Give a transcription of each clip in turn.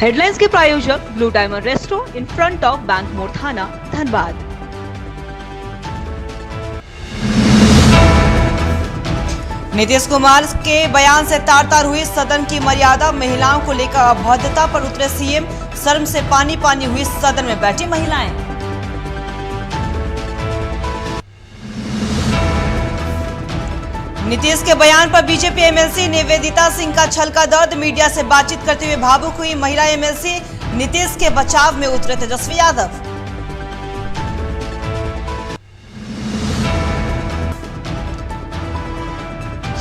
Headlines के प्रायोजक blue diamond resto in front of bank मोड़ थाना, धनबाद। नीतीश कुमार के बयान से तार-तार हुई सदन की मर्यादा, महिलाओं को लेकर अभद्रता पर उतरे सीएम, शर्म से पानी पानी हुई सदन में बैठी महिलाएं। नीतीश के बयान पर बीजेपी एमएलसी निवेदिता सिंह का छलका दर्द, मीडिया से बातचीत करते हुए भावुक हुई महिला एमएलसी, नीतीश के बचाव में उतरे तेजस्वी यादव।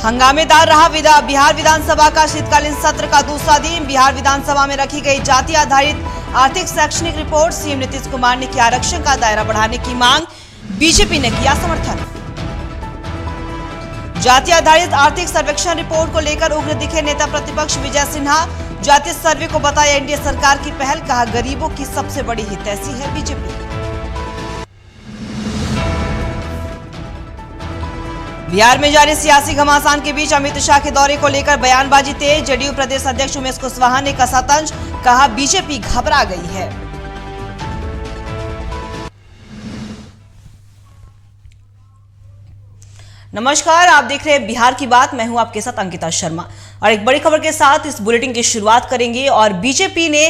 हंगामेदार रहा बिहार विधानसभा का शीतकालीन सत्र का दूसरा दिन, बिहार विधानसभा में रखी गई जाति आधारित आर्थिक शैक्षणिक रिपोर्ट, सीएम नीतीश कुमार ने किया आरक्षण का दायरा बढ़ाने की मांग, बीजेपी ने किया समर्थन। जाति आधारित आर्थिक सर्वेक्षण रिपोर्ट को लेकर उग्र दिखे नेता प्रतिपक्ष विजय सिन्हा, जाति सर्वे को बताया एनडीए सरकार की पहल, कहा गरीबों की सबसे बड़ी हितैषी है बीजेपी। बिहार में जारी सियासी घमासान के बीच अमित शाह के दौरे को लेकर बयानबाजी तेज, जदयू प्रदेश अध्यक्ष उमेश कुशवाहा ने कसा तंज, कहा बीजेपी घबरा गई है। नमस्कार, आप देख रहे हैं बिहार की बात, मैं हूं आपके साथ अंकिता शर्मा और एक बड़ी खबर के साथ इस बुलेटिन की शुरुआत करेंगे। और बीजेपी ने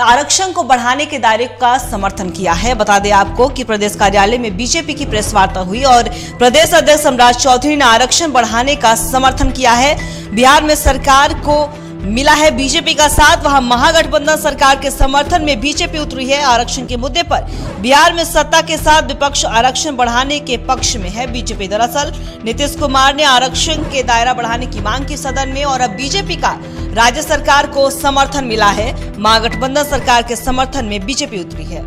आरक्षण को बढ़ाने के दायरे का समर्थन किया है। बता दें आपको कि प्रदेश कार्यालय में बीजेपी की प्रेस वार्ता हुई और प्रदेश अध्यक्ष सम्राट चौधरी ने आरक्षण बढ़ाने का समर्थन किया है। बिहार में सरकार को मिला है बीजेपी का साथ, वहां महागठबंधन सरकार के समर्थन में बीजेपी उतरी है। आरक्षण के मुद्दे पर बिहार में सत्ता के साथ विपक्ष आरक्षण बढ़ाने के पक्ष में है बीजेपी। दरअसल नीतीश कुमार ने आरक्षण के दायरा बढ़ाने की मांग की सदन में और अब बीजेपी का राज्य सरकार को समर्थन मिला है। महागठबंधन सरकार के समर्थन में बीजेपी उतरी है।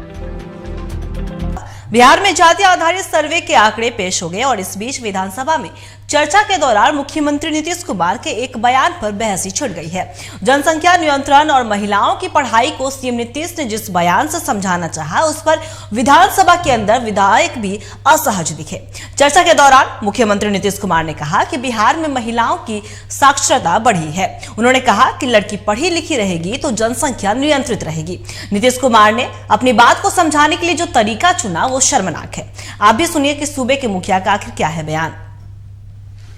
बिहार में जाति आधारित सर्वे के आंकड़े पेश हो गए और इस बीच विधानसभा में चर्चा के दौरान मुख्यमंत्री नीतीश कुमार के एक बयान पर बहसी छिड़ गई है। जनसंख्या नियंत्रण और महिलाओं की पढ़ाई को सीएम नीतीश ने जिस बयान से समझाना चाहा, उस पर विधानसभा के अंदर विधायक भी असहज दिखे। चर्चा के दौरान मुख्यमंत्री नीतीश कुमार ने कहा कि बिहार में महिलाओं की साक्षरता बढ़ी है। उन्होंने कहा कि लड़की पढ़ी लिखी रहेगी तो जनसंख्या नियंत्रित रहेगी। नीतीश कुमार ने अपनी बात को समझाने के लिए जो तरीका चुना वो शर्मनाक है। आप भी सुनिए कि सूबे के मुखिया का आखिर क्या है बयान।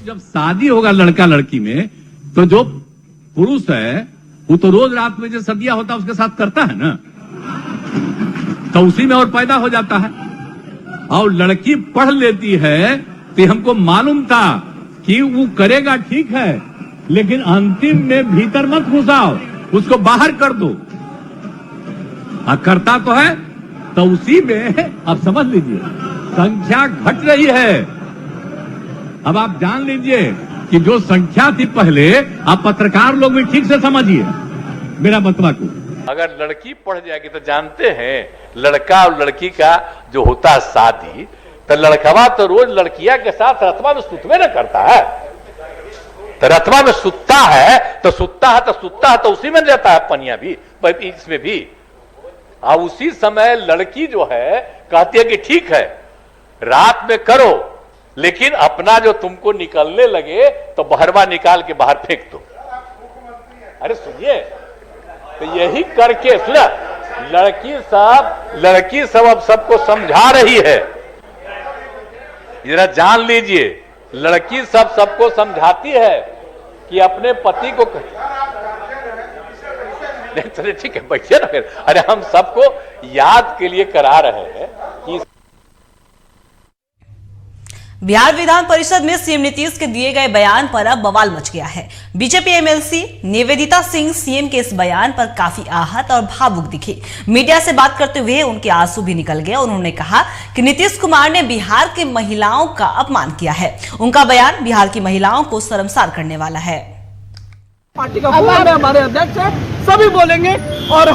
जब शादी होगा लड़का लड़की में, तो जो पुरुष है वो तो रोज रात में जो सदिया होता है उसके साथ करता है ना, तो उसी में और पैदा हो जाता है। और लड़की पढ़ लेती है तो हमको मालूम था कि वो करेगा, ठीक है, लेकिन अंतिम में भीतर मत घुसाओ, उसको बाहर कर दो। करता तो है, तो उसी में अब समझ लीजिए संख्या घट रही है। अब आप जान लीजिए कि जो संख्या थी पहले, आप पत्रकार लोग भी ठीक से समझिए मेरा बतवा को। अगर लड़की पढ़ जाएगी तो जानते हैं लड़का और लड़की का जो होता है शादी, तो लड़कवा तो रोज लड़किया के साथ रतवा में सुतवे न करता है, तो रतवा में सुतता है तो उसी में रहता है पनिया भी, इसमें भी। और उसी समय लड़की जो है कहती है कि ठीक है रात में करो, लेकिन अपना जो तुमको निकलने लगे तो बहरवा निकाल के बाहर फेंक दो। अरे सुनिए, तो यही करके सुना, लड़की सब अब सबको समझा रही है। जरा जान लीजिए, लड़की सबको समझाती है कि अपने पति को नहीं, ठीक है बैठिए ना फिर। अरे हम सबको याद के लिए करा रहे हैं कि बिहार विधान परिषद में सीएम नीतीश के दिए गए बयान पर अब बवाल मच गया है। BJP MLC Nivedita Singh CM के इस बयान पर काफी आहत और भावुक दिखी। मीडिया से बात करते हुए उनके आंसू भी निकल गए। उन्होंने कहा कि नीतीश कुमार ने बिहार की महिलाओं का अपमान किया है। उनका बयान बिहार की महिलाओं को शर्मसार करने वाला है। पार्टी का फोरम है, हमारे अध्यक्ष है, सभी बोलेंगे। और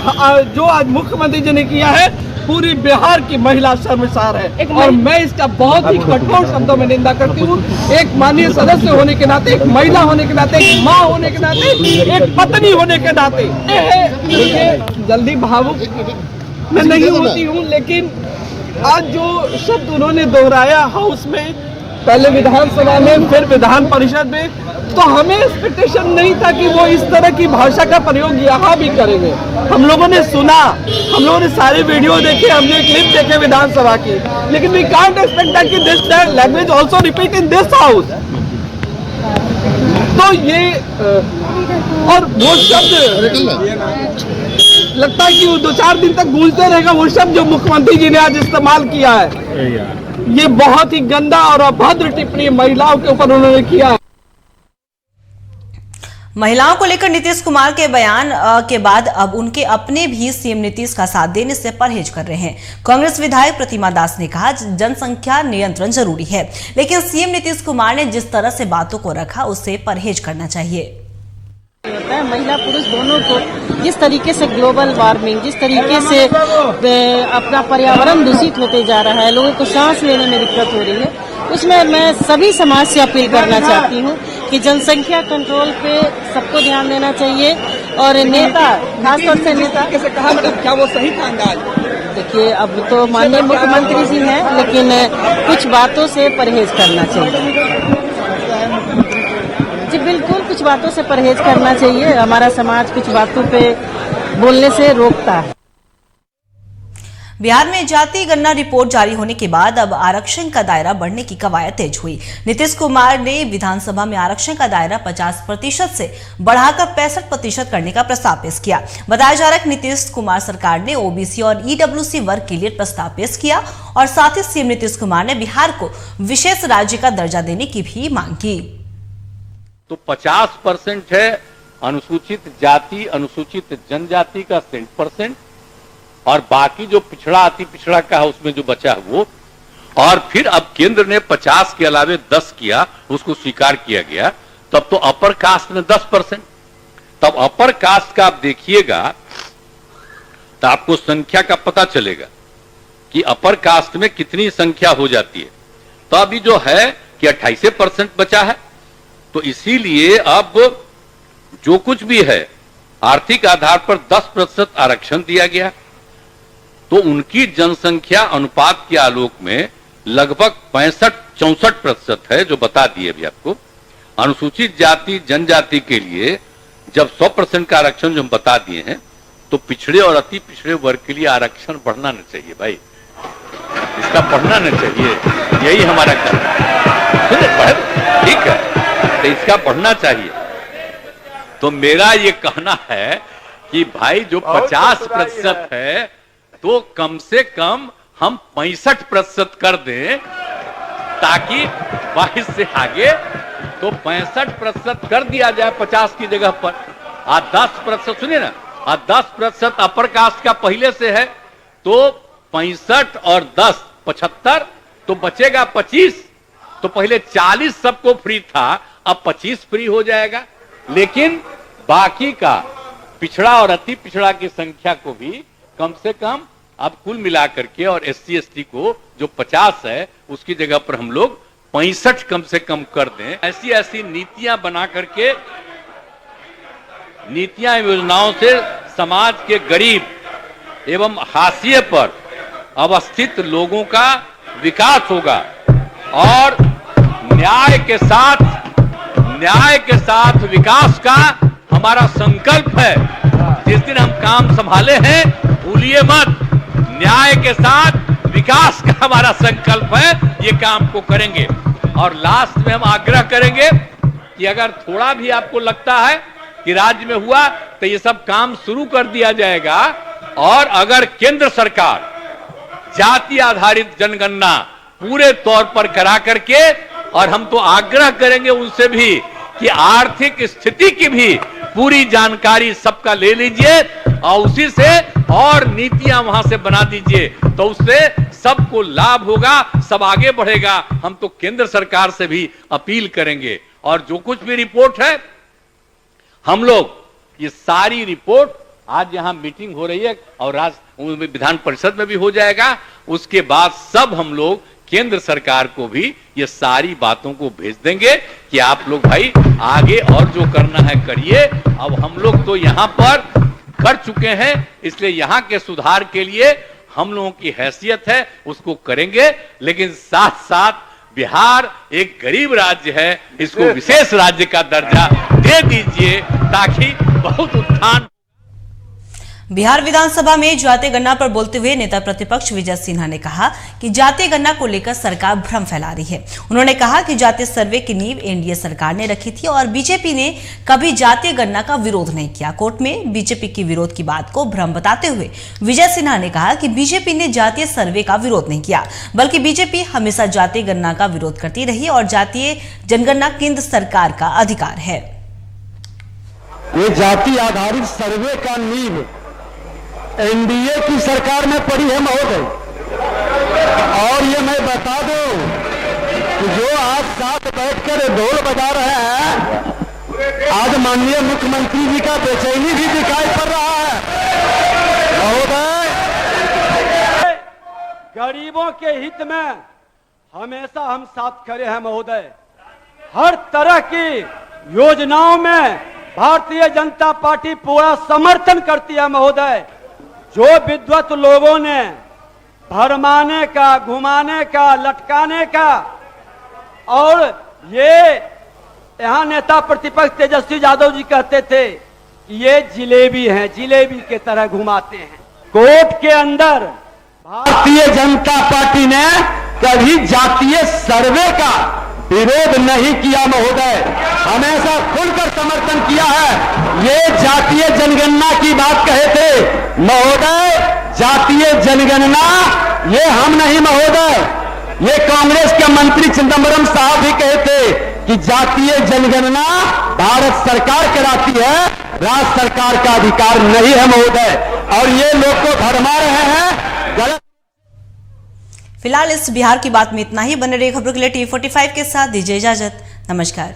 जो आज मुख्यमंत्री जी ने किया है, पूरी बिहार की महिला शर्मसार है और मैं इसका बहुत ही कठोर शब्दों में निंदा करती हूँ। एक माननीय सदस्य होने के नाते, एक महिला होने के नाते, एक माँ होने के नाते, एक पत्नी होने के नाते, देखिए जल्दी भावुक मैं नहीं होती हूँ, लेकिन आज जो शब्द उन्होंने दोहराया हाउस में, पहले विधानसभा में, फिर विधान परिषद में, तो हमें एक्सपेक्टेशन नहीं था कि वो इस तरह की भाषा का प्रयोग यहाँ भी करेंगे। हम लोगों ने सुना, हम लोगों ने सारे वीडियो देखे, हमने क्लिप देखे विधानसभा की, लेकिन वी कांट एक्सपेक्ट दैट कि this language also repeat in this house. तो ये और वो शब्द लगता है कि वो 2-4 दिन तक गूंजते रहेगा, वो शब्द जो मुख्यमंत्री जी ने आज इस्तेमाल किया है, ये बहुत ही गंदा और अभद्र टिप्पणी महिलाओं के ऊपर उन्होंने किया है। महिलाओं को लेकर नीतीश कुमार के बयान के बाद अब उनके अपने भी सीएम नीतीश का साथ देने से परहेज कर रहे हैं। कांग्रेस विधायक प्रतिमा दास ने कहा जनसंख्या नियंत्रण जरूरी है, लेकिन सीएम नीतीश कुमार ने जिस तरह से बातों को रखा उससे परहेज करना चाहिए। होता है महिला पुरुष दोनों को जिस तरीके से ग्लोबल वार्मिंग, जिस तरीके से अपना पर्यावरण दूषित होते जा रहा है, लोगों को सांस लेने में दिक्कत हो रही है, उसमें मैं सभी समाज से अपील करना चाहती हूँ कि जनसंख्या कंट्रोल पे सबको ध्यान देना चाहिए। और नेता, खासतौर से नेता कैसे कहा, मतलब क्या वो सही था अंदाज? देखिए, अब तो माननीय मुख्यमंत्री जी हैं, लेकिन कुछ बातों से परहेज करना चाहिए। जी बिल्कुल, कुछ बातों से परहेज करना चाहिए। हमारा समाज कुछ बातों पे बोलने से रोकता है। बिहार में जाति गणना रिपोर्ट जारी होने के बाद अब आरक्षण का दायरा बढ़ने की कवायद तेज हुई। नीतीश कुमार ने विधानसभा में आरक्षण का दायरा 50% से बढ़ाकर 65% करने का प्रस्ताव पेश किया। बताया जा रहा है कि नीतीश कुमार सरकार ने ओबीसी और ईडब्ल्यूसी वर्ग के लिए प्रस्ताव पेश किया और साथ ही सीएम नीतीश कुमार ने बिहार को विशेष राज्य का दर्जा देने की भी मांग की। तो 50% है अनुसूचित जाति, अनुसूचित जनजाति का 60%, और बाकी जो पिछड़ा अति पिछड़ा का है उसमें जो बचा है वो, और फिर अब केंद्र ने 50 के अलावे 10 किया, उसको स्वीकार किया गया। तब तो अपर कास्ट में 10%, तब अपर कास्ट का आप देखिएगा तो आपको संख्या का पता चलेगा कि अपर कास्ट में कितनी संख्या हो जाती है। तो अभी जो है कि 28% बचा है, तो इसीलिए अब जो कुछ भी है आर्थिक आधार पर 10% आरक्षण दिया गया, तो उनकी जनसंख्या अनुपात के आलोक में लगभग 65-64% है, जो बता दिए अभी आपको। अनुसूचित जाति जनजाति के लिए जब 100% का आरक्षण जो हम बता दिए हैं, तो पिछड़े और अति पिछड़े वर्ग के लिए आरक्षण बढ़ना न चाहिए भाई, इसका बढ़ना न चाहिए, यही हमारा कहना है। ठीक है, तो इसका बढ़ना चाहिए। तो मेरा ये कहना है कि भाई जो 50% है तो कम से कम हम 65% कर दें, ताकि 22 से आगे तो 65% कर दिया जाए 50 की जगह पर। 10% सुनिए ना, 10% अपर कास्ट का पहले से है, तो 65 और 10 75, तो बचेगा 25। तो पहले 40 सबको फ्री था, अब 25 फ्री हो जाएगा। लेकिन बाकी का पिछड़ा और अति पिछड़ा की संख्या को भी कम से कम अब कुल मिलाकर के, और SC ST को जो 50 है उसकी जगह पर हम लोग 65 कम से कम कर दें। ऐसी ऐसी नीतियां बना करके, नीतियां योजनाओं से समाज के गरीब एवं हाशिए पर अवस्थित लोगों का विकास होगा। और न्याय के साथ विकास का हमारा संकल्प है। जिस दिन हम काम संभाले हैं, भूलिए मत, न्याय के साथ विकास का हमारा संकल्प है, ये काम को करेंगे। और लास्ट में हम आग्रह करेंगे कि अगर थोड़ा भी आपको लगता है कि राज्य में हुआ, तो ये सब काम शुरू कर दिया जाएगा। और अगर केंद्र सरकार जाति आधारित जनगणना पूरे तौर पर करा करके, और हम तो आग्रह करेंगे उनसे भी कि आर्थिक स्थिति की भी पूरी जानकारी सबका ले लीजिए, और उसी से और नीतियां वहां से बना दीजिए, तो उससे सबको लाभ होगा, सब आगे बढ़ेगा। हम तो केंद्र सरकार से भी अपील करेंगे। और जो कुछ भी रिपोर्ट है, हम लोग ये सारी रिपोर्ट, आज यहां मीटिंग हो रही है और विधान परिषद में भी हो जाएगा, उसके बाद सब हम लोग केंद्र सरकार को भी ये सारी बातों को भेज देंगे कि आप लोग भाई आगे और जो करना है करिए। अब हम लोग तो यहां पर कर चुके हैं, इसलिए यहां के सुधार के लिए हम लोगों की हैसियत है, उसको करेंगे। लेकिन साथ साथ बिहार एक गरीब राज्य है, इसको विशेष राज्य का दर्जा दे दीजिए ताकि बहुत उत्थान। बिहार विधानसभा में जातीय गणना पर बोलते हुए नेता प्रतिपक्ष विजय सिन्हा ने कहा कि जातीय गणना को लेकर सरकार भ्रम फैला रही है। उन्होंने कहा कि जातीय सर्वे की नींव एनडीए सरकार ने रखी थी और बीजेपी ने कभी जातीय गणना का विरोध नहीं किया। कोर्ट में बीजेपी की विरोध की बात को भ्रम बताते हुए विजय सिन्हा ने कहा कि बीजेपी ने जातीय सर्वे का विरोध नहीं किया, बल्कि बीजेपी हमेशा जातीय गणना का विरोध करती रही और जातीय जनगणना केंद्र सरकार का अधिकार है। ये जाति आधारित सर्वे का नींव एनडीए की सरकार में पड़ी है महोदय। और ये मैं बता दूं कि जो आज साथ बैठकर ढोल बजा रहे हैं, आज माननीय मुख्यमंत्री जी का बेचैनी भी दिखाई पड़ रहा है महोदय। गरीबों के हित में हमेशा हम साथ खड़े हैं महोदय। हर तरह की योजनाओं में भारतीय जनता पार्टी पूरा समर्थन करती है महोदय। जो विद्वत लोगों ने भरमाने का, घुमाने का, लटकाने का, और ये यहाँ नेता प्रतिपक्ष तेजस्वी यादव जी कहते थे कि ये जिलेबी हैं, जिलेबी के तरह घुमाते हैं। कोर्ट के अंदर भारतीय जनता पार्टी ने कभी जातीय सर्वे का विरोध नहीं किया महोदय, हमेशा खुलकर समर्थन किया है। ये जातीय जनगणना की बात कहे थे महोदय, जातीय जनगणना ये हम नहीं महोदय, ये कांग्रेस के मंत्री चिदंबरम साहब भी कहे थे कि जातीय जनगणना भारत सरकार कराती है, राज्य सरकार का अधिकार नहीं है महोदय। और ये लोग को भरमा रहे हैं गलत। फिलहाल इस बिहार की बात में इतना ही। बने रहिए खबरों के लिए टीवी 45 के साथ। दीजिए इजाजत। नमस्कार।